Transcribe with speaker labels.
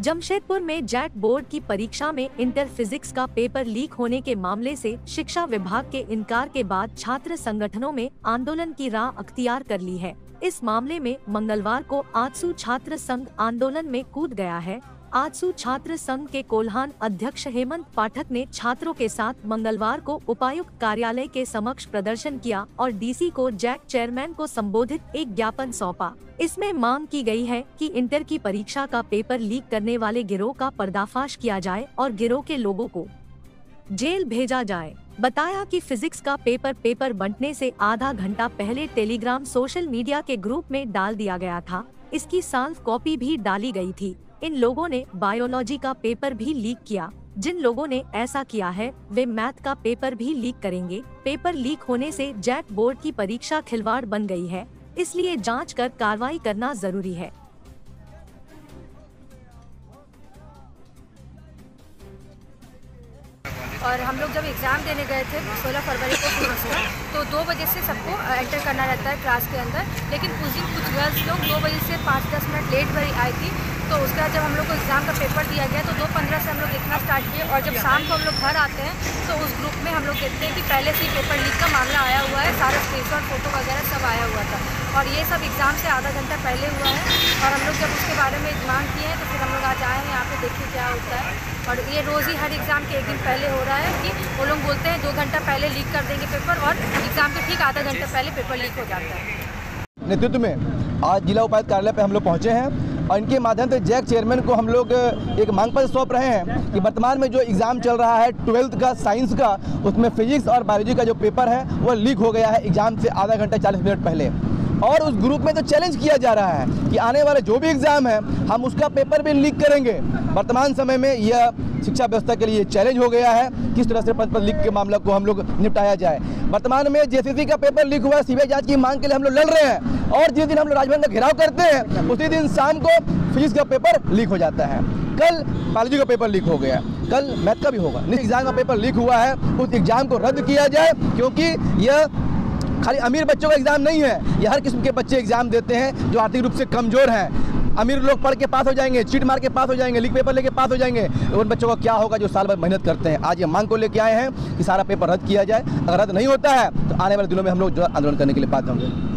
Speaker 1: जमशेदपुर में JAC board की परीक्षा में इंटर फिजिक्स का पेपर लीक होने के मामले से शिक्षा विभाग के इनकार के बाद छात्र संगठनों में आंदोलन की राह अख्तियार कर ली है। इस मामले में मंगलवार को आजसू छात्र संघ आंदोलन में कूद गया है। आजसू छात्र संघ के कोल्हान अध्यक्ष हेमंत पाठक ने छात्रों के साथ मंगलवार को उपायुक्त कार्यालय के समक्ष प्रदर्शन किया और डीसी को जैक चेयरमैन को संबोधित एक ज्ञापन सौंपा। इसमें मांग की गई है कि इंटर की परीक्षा का पेपर लीक करने वाले गिरोह का पर्दाफाश किया जाए और गिरोह के लोगों को जेल भेजा जाए। बताया कि फिजिक्स का पेपर बंटने से आधा घंटा पहले टेलीग्राम सोशल मीडिया के ग्रुप में डाल दिया गया था। इसकी सॉल्व कॉपी भी डाली गई थी। इन लोगों ने बायोलॉजी का पेपर भी लीक किया। जिन लोगों ने ऐसा किया है वे मैथ का पेपर भी लीक करेंगे। पेपर लीक होने से जैक बोर्ड की परीक्षा खिलवाड़ बन गई है, इसलिए जांच कर कार्रवाई करना जरूरी है।
Speaker 2: और हम लोग जब एग्ज़ाम देने गए थे 16 फरवरी को फिजिक्स का, तो 2 बजे से सबको एंटर करना रहता है क्लास के अंदर, लेकिन उस दिन कुछ गर्ल्स लोग 2 बजे से 5-10 मिनट लेट भरी आई थी। तो उसके बाद जब हम लोग को एग्ज़ाम का पेपर दिया गया तो 2:15 से हम लोग देखना स्टार्ट किए, और जब शाम को हम लोग घर आते हैं तो उस ग्रुप में हम लोग देखते हैं कि पहले से ही पेपर लीक का मामला आया हुआ है, सारा स्क्रीनशॉट फोटो वगैरह सब आया हुआ था, और ये सब एग्ज़ाम से आधा घंटा पहले हुआ है। और हम लोग जब उसके बारे में मांग किए हैं तो फिर हम लोग आज आए हैं यहाँ पे, देखिए क्या होता है। और ये रोज़ ही हर एग्ज़ाम के एक दिन पहले हो रहा है कि वो लोग बोलते हैं 2 घंटा पहले लीक कर देंगे पेपर, और एग्ज़ाम के ठीक आधा घंटा पहले पेपर लीक हो जाता है।
Speaker 3: नेतृत्व में आज जिला उपायुक्त कार्यालय पे हम लोग पहुँचे हैं और इनके माध्यम से जैक चेयरमैन को हम लोग एक मांग पत्र सौंप रहे हैं कि वर्तमान में जो एग्ज़ाम चल रहा है 12th का साइंस का, उसमें फिजिक्स और बायोलॉजी का जो पेपर है वो लीक हो गया है एग्ज़ाम से आधा घंटा 40 मिनट पहले। और उस ग्रुप में तो चैलेंज किया जा रहा है कि आने वाले जो भी एग्ज़ाम है हम उसका पेपर भी लीक करेंगे। वर्तमान समय में यह शिक्षा व्यवस्था के लिए चैलेंज हो गया है, किस तरह से पेपर लीक के मामला को हम लोग निपटाया जाए। वर्तमान में जेसीसी का पेपर लीक हुआ, सीबीआई जांच की मांग के लिए हम लोग लड़ रहे हैं, और जिस दिन हम लोग राजभवन का घेराव करते हैं उसी दिन शाम को फिजिक्स का पेपर लीक हो जाता है। कल बायोलॉजी का पेपर लीक हो गया, कल मैथ का भी होगा। एग्जाम का पेपर लीक हुआ है, उस एग्जाम को रद्द किया जाए, क्योंकि यह खाली अमीर बच्चों का एग्जाम नहीं है, यह हर किस्म के बच्चे एग्जाम देते हैं जो आर्थिक रूप से कमजोर हैं। अमीर लोग पढ़ के पास हो जाएंगे, चीट मार के पास हो जाएंगे, लीक पेपर लेके पास हो जाएंगे, उन बच्चों का क्या होगा जो साल भर मेहनत करते हैं। आज ये मांग को लेके आए हैं कि सारा पेपर रद्द किया जाए। अगर रद्द नहीं होता है तो आने वाले दिनों में हम लोग जो आंदोलन करने के लिए बाध्य होंगे।